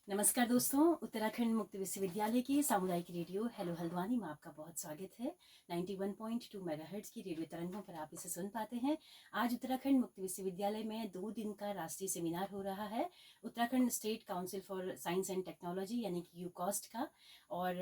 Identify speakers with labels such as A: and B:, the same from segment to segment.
A: नमस्कार दोस्तों, उत्तराखंड मुक्त विश्वविद्यालय की सामुदायिक रेडियो हेलो हल्द्वानी में आपका बहुत स्वागत है। 91.2 मेगाहर्ट्ज की रेडियो तरंगों पर आप इसे सुन पाते हैं। आज उत्तराखंड मुक्त विश्वविद्यालय में 2 दिन का राष्ट्रीय सेमिनार हो रहा है, Uttarakhand state council for science and technology यानी कि यूकॉस्ट का। और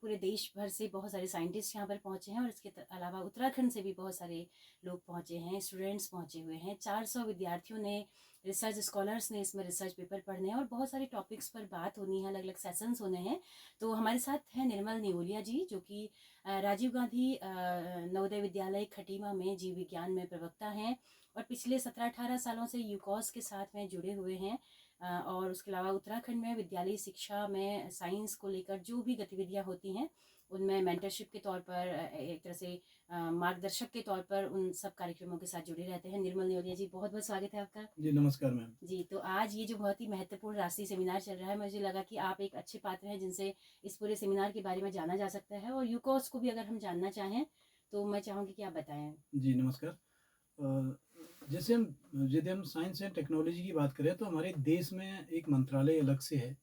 A: पूरे देश भर से बहुत सारे साइंटिस्ट यहाँ पर पहुँचे हैं और इसके अलावा उत्तराखंड से भी बहुत सारे लोग पहुँचे हैं, स्टूडेंट्स पहुँचे हुए हैं। 400 विद्यार्थियों ने, रिसर्च स्कॉलर्स ने इसमें रिसर्च पेपर पढ़ने हैं और बहुत सारे टॉपिक्स पर बात होनी है, अलग अलग सेशंस होने हैं। तो हमारे साथ हैं निर्मल नियोलिया जी, जो कि राजीव गांधी नवोदय विद्यालय खटीमा में जीव विज्ञान में प्रवक्ता हैं और पिछले 17-18 सालों से यूकॉस के साथ में जुड़े हुए हैं। और उसके अलावा उत्तराखंड में विद्यालय शिक्षा में साइंस को लेकर जो भी गतिविधियां होती हैं उनमें मेंटरशिप के तौर पर, एक तरह से मार्गदर्शक के तौर पर उन सब कार्यक्रमों के साथ जुड़े रहते हैं। निर्मल नियोलिया जी, बहुत बहुत स्वागत है आपका।
B: जी नमस्कार मैम।
A: जी, तो आज ये जो बहुत ही महत्वपूर्ण राष्ट्रीय सेमिनार चल रहा है, मुझे लगा कि आप एक अच्छे पात्र हैं जिनसे इस पूरे सेमिनार के बारे में जाना जा सकता है, और यूकॉस को भी अगर हम जानना चाहें तो मैं चाहूँगी कि आप बताएं।
B: जी नमस्कार। जैसे हम यदि हम साइंस एंड टेक्नोलॉजी की बात करें तो हमारे देश में एक मंत्रालय अलग से है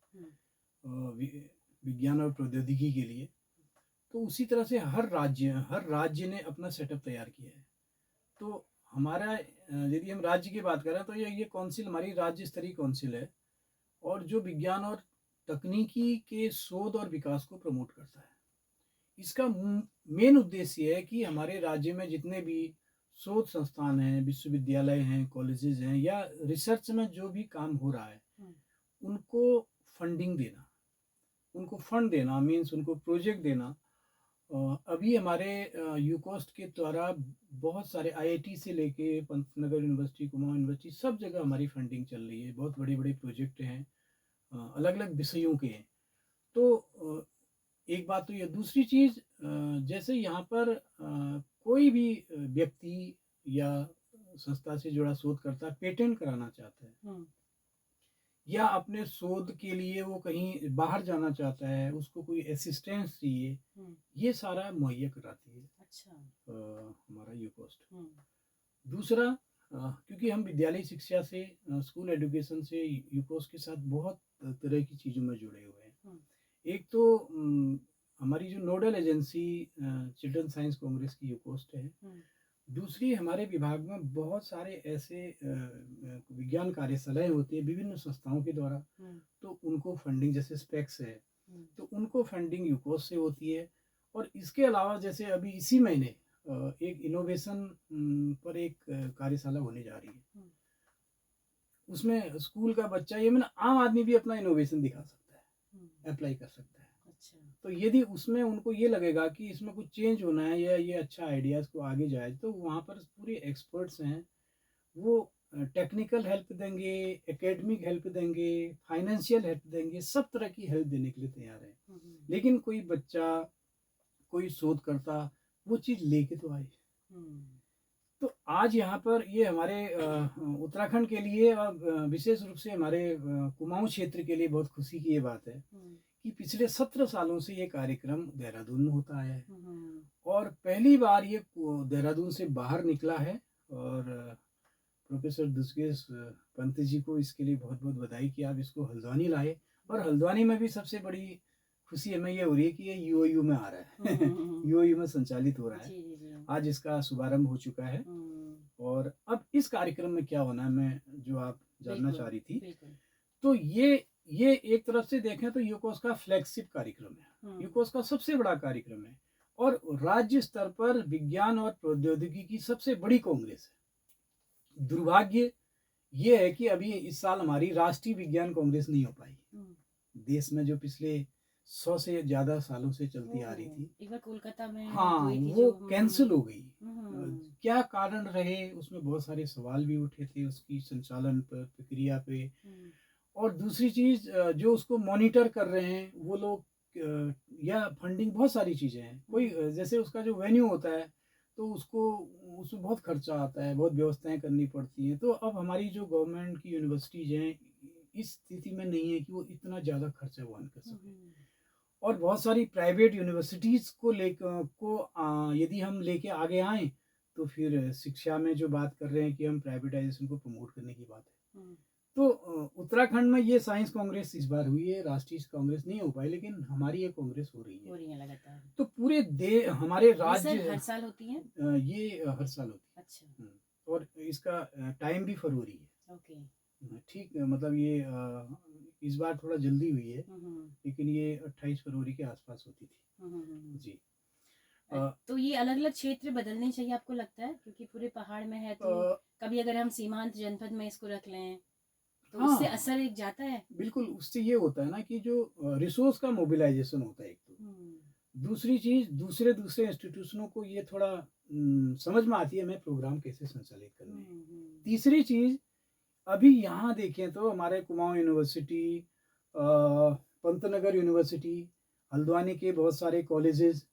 B: विज्ञान और प्रौद्योगिकी के लिए। तो उसी तरह से हर राज्य ने अपना सेटअप तैयार किया है। तो हमारा यदि हम राज्य की बात करें तो ये काउंसिल हमारी राज्य स्तरीय काउंसिल है और जो विज्ञान और तकनीकी के शोध और विकास को प्रमोट करता है। इसका मेन उद्देश्य ये है कि हमारे राज्य में जितने भी शोध संस्थान हैं, विश्वविद्यालय हैं, कॉलेजेस हैं या रिसर्च में जो भी काम हो रहा है उनको फंडिंग देना, उनको फंड देना मीन्स उनको प्रोजेक्ट देना। अभी हमारे यूकोस्ट के द्वारा बहुत सारे आईआईटी से लेके पंतनगर यूनिवर्सिटी, कुमाऊं यूनिवर्सिटी, सब जगह हमारी फंडिंग चल रही है। बहुत बड़े बड़े प्रोजेक्ट हैं, अलग अलग विषयों के हैं। तो एक बात तो ये, दूसरी चीज़ जैसे यहाँ पर कोई भी व्यक्ति या संस्था से जुड़ा शोधकर्ता पेटेंट कराना चाहता है या अपने शोध के लिए वो कहीं बाहर जाना चाहता है, उसको कोई असिस्टेंस चाहिए, ये सारा मुहैया कराती है।
A: अच्छा।
B: हमारा यूकोस्ट। दूसरा, क्योंकि हम विद्यालय शिक्षा से, स्कूल एजुकेशन से यूकोस्ट के साथ बहुत तरह की चीज़ों में जुड़े हुए हैं। एक तो हमारी जो nodal agency children science Congress की यूकोस्ट है। दूसरी, हमारे विभाग में बहुत सारे ऐसे विज्ञान कार्यशालाएं होती है विभिन्न संस्थाओं के द्वारा। तो उनको फंडिंग, जैसे स्पेक्स है तो उनको फंडिंग यूकोस्ट से होती है। और इसके अलावा जैसे अभी इसी महीने एक इनोवेशन पर एक कार्यशाला होने जा रही है। उसमें स्कूल का बच्चा, ये मैंने आम आदमी भी अपना इनोवेशन दिखा सकता है, अप्लाई कर सकता है। अच्छा। तो यदि उसमें उनको ये लगेगा कि इसमें कुछ चेंज होना है या ये अच्छा आइडिया इसको आगे जाए, तो वहाँ पर पूरे एक्सपर्ट्स हैं, वो टेक्निकल हेल्प देंगे, एकेडमिक हेल्प देंगे, फाइनेंशियल हेल्प देंगे, सब तरह की हेल्प देने के लिए तैयार है। लेकिन कोई बच्चा, कोई शोधकर्ता वो चीज़ लेके तो आए। तो आज यहाँ पर ये हमारे उत्तराखंड के लिए और विशेष रूप से हमारे कुमाऊं क्षेत्र के लिए बहुत खुशी की ये बात है कि पिछले 17 सालों से ये कार्यक्रम देहरादून में होता है और पहली बार ये देहरादून से बाहर निकला है। और प्रोफेसर दुष्गेश पंत जी को इसके लिए बहुत बहुत बधाई कि आप इसको हल्द्वानी लाए। और हल्द्वानी में भी सबसे बड़ी खुशी हमें ये हो रही है कि ये यूओयू में आ रहा है यूओयू में संचालित हो रहा है। आज इसका शुभारंभ हो चुका है। और अब इस कार्यक्रम में क्या होना है, मैं जो आप जानना चाह रही थी, तो ये एक तरफ से देखें तो यूकोस का फ्लैगशिप कार्यक्रम है, यूकोस का सबसे बड़ा कार्यक्रम है और राज्य स्तर पर विज्ञान और प्रौद्योगिकी की सबसे बड़ी कांग्रेस है। दुर्भाग्य ये है कि अभी इस साल हमारी राष्ट्रीय विज्ञान कांग्रेस नहीं हो पाई। देश में जो पिछले 100 से ज्यादा सालों से चलती आ रही थी,
A: एक बार कोलकाता में
B: हाँ, वो कैंसिल हो गई। क्या कारण रहे, उसमें बहुत सारे सवाल भी उठे थे उसकी संचालन पर, प्रक्रिया पे। और दूसरी चीज, जो उसको मॉनिटर कर रहे हैं वो लोग, या फंडिंग, बहुत सारी चीजें हैं। कोई जैसे उसका जो वेन्यू होता है तो उसमें बहुत खर्चा आता है, बहुत व्यवस्थाएं करनी पड़ती हैं। तो अब हमारी जो गवर्नमेंट की यूनिवर्सिटीज हैं इस स्थिति में नहीं है कि वो इतना ज़्यादा खर्चा वहन कर सके। और बहुत सारी प्राइवेट यूनिवर्सिटीज़ को यदि हम लेके आगे आए तो फिर शिक्षा में जो बात कर रहे हैं कि हम प्राइवेटाइजेशन को प्रमोट करने की बात है, तो उत्तराखंड में ये साइंस कांग्रेस इस बार हुई है, राष्ट्रीय कांग्रेस नहीं हो पाई, लेकिन हमारी ये कांग्रेस हो रही है
A: लगातार।
B: तो पूरे हमारे
A: ये
B: राज्य
A: सर हर साल होती है?
B: ये हर साल होती है।
A: अच्छा।
B: और इसका टाइम भी फरवरी है।
A: ओके।
B: ठीक, मतलब ये इस बार थोड़ा जल्दी हुई है, लेकिन ये 28 फरवरी के आसपास होती थी। जी।
A: तो ये अलग अलग क्षेत्र बदलने चाहिए आपको लगता है, क्योंकि पूरे पहाड़ में है तो कभी अगर हम सीमांत जनपद में इसको रख लें तो उससे असर एक जाता है।
B: बिल्कुल, उससे ये होता है ना कि जो रिसोर्स का मोबिलाइजेशन होता है एक तो, दूसरी चीज दूसरे इंस्टीट्यूशनों को ये थोड़ा समझ में आती है हमें प्रोग्राम कैसे संचालित करने हैं। तीसरी चीज, अभी यहाँ देखें तो हमारे कुमाऊं यूनिवर्सिटी, पंतनगर यूनिवर्सिटी, हल्द्वानी के बहुत सारे कॉलेजेस,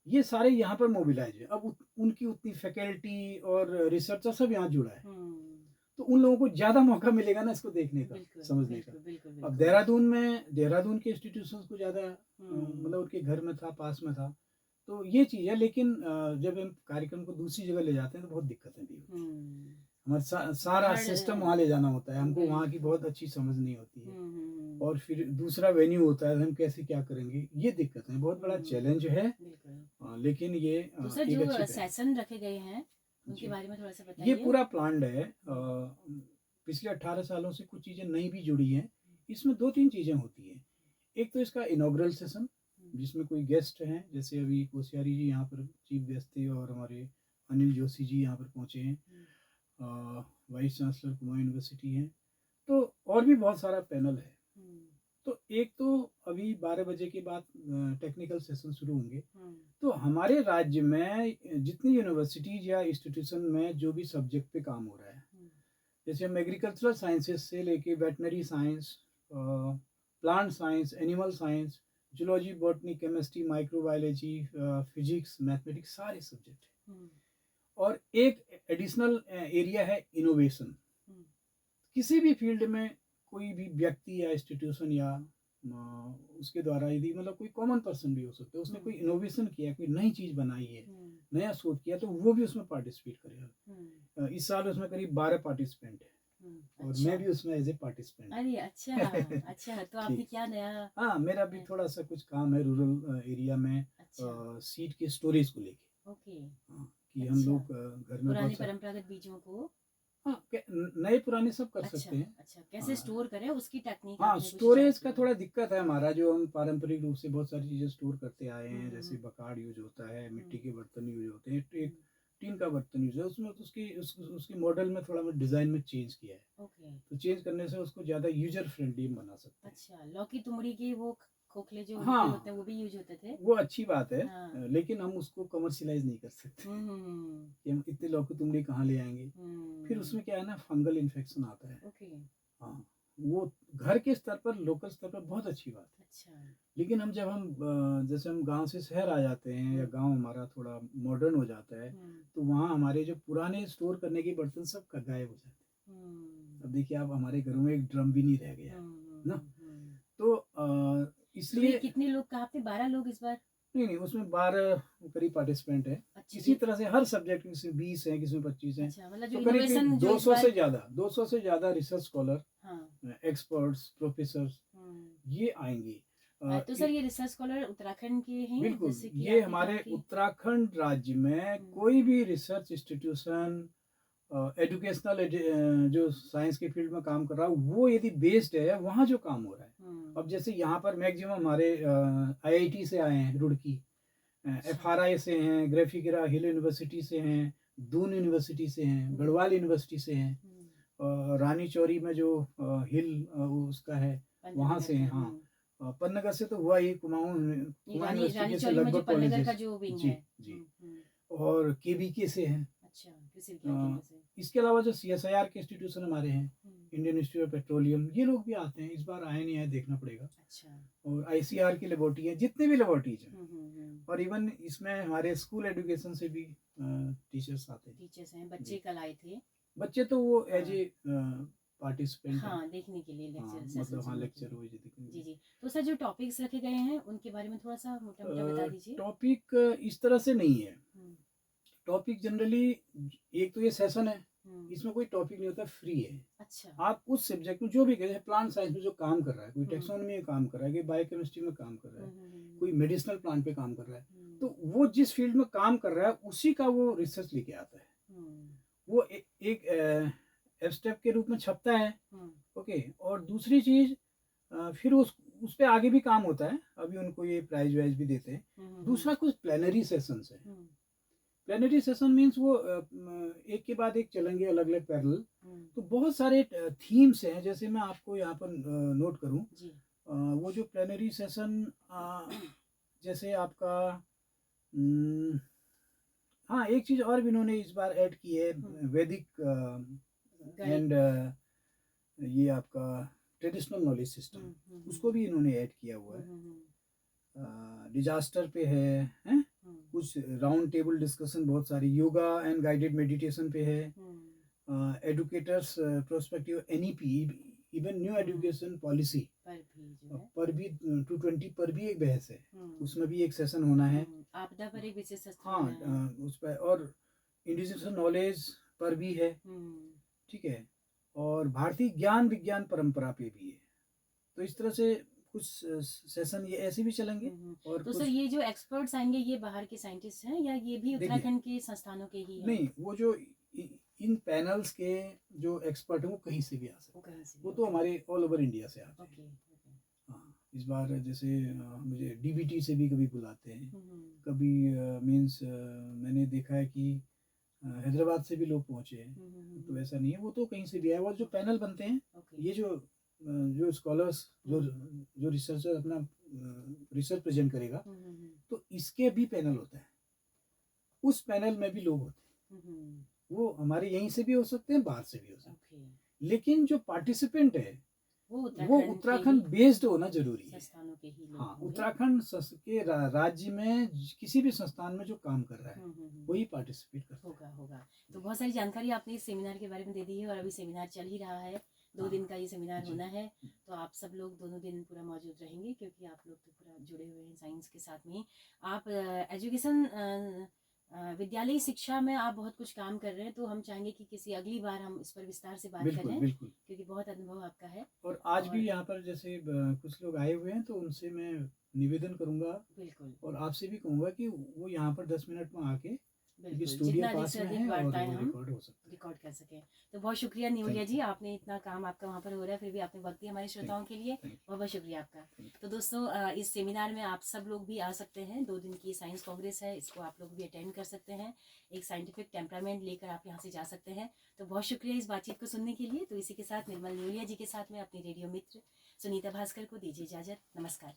B: ये सारे यहाँ पर मोबिलाइज है। अब उनकी उतनी फैकल्टी और रिसर्चर सब यहाँ जुड़ा है, तो उन लोगों को ज़्यादा मौका मिलेगा ना इसको देखने का, समझने का। अब देहरादून के इंस्टीट्यूशंस को ज़्यादा मतलब उनके घर में था, पास में था, तो ये चीज़ है। लेकिन जब हम कार्यक्रम को दूसरी जगह ले जाते हैं तो बहुत दिक्कतें भी होती हैं। हमारा सारा सिस्टम वहाँ ले जाना होता है, हमको वहाँ की बहुत अच्छी समझ नहीं होती है, और फिर दूसरा वेन्यू होता है, हम कैसे क्या करेंगे, ये दिक्कत है, बहुत बड़ा चैलेंज है। लेकिन ये
A: तो सर जो सेशन रखे गए हैं उनके बारे में थोड़ा सा बताइए।
B: ये पूरा प्लान्ड है। पिछले 18 सालों से कुछ चीज़ें नई भी जुड़ी हैं। इसमें 2-3 चीज़ें होती हैं। एक तो इसका इनॉग्रल सेशन, जिसमें कोई गेस्ट हैं, जैसे अभी कोश्यारी जी यहाँ पर चीफ गेस्ट थे, और हमारे अनिल जोशी जी यहाँ पर पहुँचे हैं, वाइस चांसलर कुमाऊं यूनिवर्सिटी हैं, तो और भी बहुत सारा पैनल है। तो एक तो अभी 12 बजे के बाद टेक्निकल सेशन शुरू होंगे। तो हमारे राज्य में जितनी यूनिवर्सिटीज या इंस्टीट्यूशन में जो भी सब्जेक्ट पे काम हो रहा है, जैसे हम एग्रीकल्चरल साइंसेस से लेके veterinary science, plant science, animal science, zoology, botany, chemistry, microbiology, physics, mathematics, सारे सब्जेक्ट हैं। और एक एडिशनल एरिया है इनोवेशन। किसी भी फील्ड में कोई भी व्यक्ति या इंस्टीट्यूशन या उसके द्वारा, यदि मतलब कोई कॉमन पर्सन भी हो सकता है, उसने कोई इनोवेशन किया, कोई नई चीज़ बनाई है, नया शोध किया, तो वो भी उसमें पार्टिसिपेट करेगा। इस साल उसमें करीब 12 पार्टिसिपेंट है, और
A: अच्छा।
B: मैं भी उसमें एज ए पार्टिसिपेंट।
A: अरे अच्छा। अच्छा, तो आपने क्या नया?
B: हाँ, मेरा भी थोड़ा सा कुछ काम है रूरल एरिया में।
A: अच्छा।
B: सीड के स्टोरेज को लेके।
A: ओके।
B: कि हम लोग घर में
A: पुराने परंपरागत बीजों को,
B: हाँ, नए पुराने सब कर सकते हैं।
A: अच्छा, कैसे स्टोर करें उसकी टेक्निक?
B: हाँ, स्टोरेज का थोड़ा दिक्कत है हमारा, जो हम पारंपरिक रूप से बहुत सारी चीज़ें स्टोर करते आए हैं, जैसे बकाड़ यूज होता है, मिट्टी के बर्तन यूज होते हैं, एक टीन का बर्तन यूज है, उसमें तो उसकी मॉडल में थोड़ा डिज़ाइन में चेंज किया है। तो चेंज करने से उसको ज़्यादा यूजर फ्रेंडली बना सकते हैं।
A: अच्छा, लौकी तुमड़ी के वो खोखले जो
B: हाँ,
A: होते हैं वो भी यूज होते थे।
B: वो अच्छी बात है। लेकिन हम उसको कमर्शियलाइज नहीं कर सकते कि हम इतने लौकी तुमड़ी कहाँ ले आएंगे। फिर उसमें क्या है ना, फंगल इन्फेक्शन आता है। हाँ, वो घर के स्तर पर, लोकल स्तर पर बहुत अच्छी बात है। अच्छा। लेकिन जब हम जैसे हम गांव से शहर आ जाते हैं, या गांव हमारा थोड़ा मॉडर्न हो जाता है, तो वहाँ हमारे जो पुराने स्टोर करने के बर्तन सब गायब हो जाते हैं। अब देखिए, आप हमारे घरों में एक ड्रम भी नहीं रह गया ना। तो इसलिए
A: कितने लोग कहा आपने? 12 लोग इस बार?
B: नहीं, उसमें 12 करीब पार्टिसिपेंट है। अच्छा, इसी तरह से हर सब्जेक्ट में किसी 20 है, किसी में 25 है। अच्छा, मतलब तो करीब 200 से ज्यादा रिसर्च स्कॉलर, एक्सपर्ट्स, प्रोफेसर ये आएंगे।
A: तो सर, ये रिसर्च स्कॉलर उत्तराखंड के हैं?
B: बिल्कुल, ये हमारे उत्तराखंड राज्य में कोई भी रिसर्च इंस्टीट्यूशन, एजुकेशनल जो साइंस के फील्ड में काम कर रहा है, वो यदि बेस्ड है वहाँ जो काम हो रहा है। अब जैसे यहाँ पर मैक्सिमम हमारे IIT से आए हैं, रुड़की, FRI से हैं, ग्राफिकरा हिल यूनिवर्सिटी से हैं, दून यूनिवर्सिटी से हैं, गढ़वाल यूनिवर्सिटी से हैं, रानी चौरी में जो हिल उसका है वहाँ से हैं। हाँ, पन्नगर से तो हुआ ही, कुमाऊं यूनिवर्सिटी से लगभग कॉलेजेस। जी, और KBK से हैं। इसके अलावा जो CSIR के इंस्टीट्यूशन हमारे हैं, इंडियन इंस्टीट्यूट ऑफ पेट्रोलियम, ये लोग भी आते हैं। इस बार आए नहीं आए देखना पड़ेगा। अच्छा। और ICR की लेबोरेटरी है, जितने भी लेबोरेटरीज हैं, और इवन इसमें हमारे स्कूल एजुकेशन से भी टीचर्स आते हैं। टीचर्स हैं, बच्चे कल आए थे। बच्चे तो वो एज ए पार्टिसिपेंट, हाँ, देखने के लिए लेक्चर, मतलब हाँ, लेक्चर हुए जी जी।
A: तो सर, जो टॉपिक्स रखे गए हैं उनके बारे में थोड़ा सा मोटा मोटा बता दीजिए।
B: टॉपिक इस तरह से नहीं है। टॉपिक जनरली, एक तो ये सेशन है इसमें कोई टॉपिक नहीं होता, फ्री है।
A: अच्छा।
B: आप उस सब्जेक्ट में जो भी करें, प्लांट साइंस में जो काम कर रहा है, कोई
A: हम्म।
B: टैक्सोनॉमी में काम कर रहा है, कोई बायोकेमिस्ट्री में काम कर रहा है, कोई
A: हम्म।
B: मेडिसिनल प्लांट पे काम कर रहा है,
A: हम्म।
B: तो वो जिस फील्ड में काम कर रहा है उसी का वो रिसर्च लेके आता है। वो एक एब्स्ट्रैक्ट के रूप में छपता है। ओके। और दूसरी चीज, फिर उस पे आगे भी काम होता है, अभी उनको ये प्राइज वाइज भी देते हैं। दूसरा कुछ प्लेनरी सेशंस है। प्लेनरी सेशन मीन्स वो एक के बाद एक चलेंगे, अलग अलग पैरेलल। तो बहुत सारे थीम्स हैं, जैसे मैं आपको यहाँ पर नोट करूँ। वो जो प्लेनरी सेशन, जैसे आपका हाँ, एक चीज और भी इन्होंने इस बार ऐड की है, वैदिक एंड ये आपका ट्रेडिशनल नॉलेज सिस्टम, उसको भी इन्होंने ऐड किया हुआ है। डिजास्टर पे है कुछ राउंड टेबल डिस्कशन, बहुत सारी योगा एंड गाइडेड मेडिटेशन पे है। Educators prospective, NEP, even new education policy पर भी 220 पर भी एक बहस है, उसमें भी एक सेशन होना है।
A: आपदा पर एक विशेष सत्र
B: हाँ, उस पर, और इंडिजिनस नॉलेज पर भी है। ठीक है। और भारतीय ज्ञान विज्ञान परंपरा पे भी है। तो इस तरह से कुछ सेशन ये ऐसे भी चलेंगे। और
A: तो सर, ये जो एक्सपर्ट्स आएंगे ये बाहर के साइंटिस्ट हैं या ये भी उत्तराखंड के संस्थानों के ही हैं?
B: नहीं, वो जो इन पैनल्स के जो एक्सपर्ट हैं वो कहीं से भी आ सकते हैं। वो तो हमारे ऑल ओवर इंडिया से आते हैं। हाँ, इस बार जैसे मुझे डीबीटी से भी कभी बुलाते हैं, कभी मीन्स मैंने देखा है कि हैदराबाद से भी लोग पहुंचे हैं। तो ऐसा नहीं है, वो तो कहीं से भी आए। और जो पैनल बनते हैं, ये जो स्कॉलर्स, जो रिसर्चर अपना रिसर्च प्रेजेंट करेगा, तो इसके भी पैनल होता है। उस पैनल में भी लोग होते हैं। वो हमारे यहीं से भी हो सकते हैं, बाहर से भी हो सकते हैं। लेकिन जो पार्टिसिपेंट है वो उत्तराखंड बेस्ड होना जरूरी है। हाँ, उत्तराखंड के राज्य में किसी भी संस्थान में जो काम कर रहा है वही पार्टिसिपेट करता
A: होगा। तो बहुत सारी जानकारी आपने इस सेमिनार के बारे में दे दी है, और अभी सेमिनार चल ही रहा है, 2 दिन का ये सेमिनार होना है। तो आप सब लोग दोनों दिन पूरा मौजूद रहेंगे, क्योंकि आप लोग तो पूरा जुड़े हुए हैं साइंस के साथ में। आप एजुकेशन, विद्यालयी शिक्षा में आप बहुत कुछ काम कर रहे हैं, तो हम चाहेंगे कि किसी अगली बार हम इस पर विस्तार से बात करें। बिल्कुल। क्योंकि बहुत अनुभव आपका है। और आज भी यहाँ पर जैसे कुछ लोग आए हुए हैं, तो उनसे मैं निवेदन करूंगा, बिल्कुल, और आपसे भी कहूंगा कि वो यहाँ पर 10 मिनट में आके जितना अधिक से अधिक वार्ताएं हम रिकॉर्ड कर सकें। तो बहुत शुक्रिया न्यूलिया जी, आपने इतना काम आपका वहाँ पर हो रहा है, फिर भी आपने वक्त दिया हमारे श्रोताओं के लिए, बहुत बहुत शुक्रिया आपका। तो दोस्तों, इस सेमिनार में आप सब लोग भी आ सकते हैं। 2 दिन की साइंस कांग्रेस है, इसको आप लोग भी अटेंड कर सकते हैं। एक साइंटिफिक टेम्परामेंट लेकर आप यहाँ से जा सकते हैं। तो बहुत शुक्रिया इस बातचीत को सुनने के लिए। तो इसी के साथ निर्मल न्यूलिया जी के साथ में अपनी रेडियो मित्र सुनीता भास्कर को दीजिए इजाजत। नमस्कार।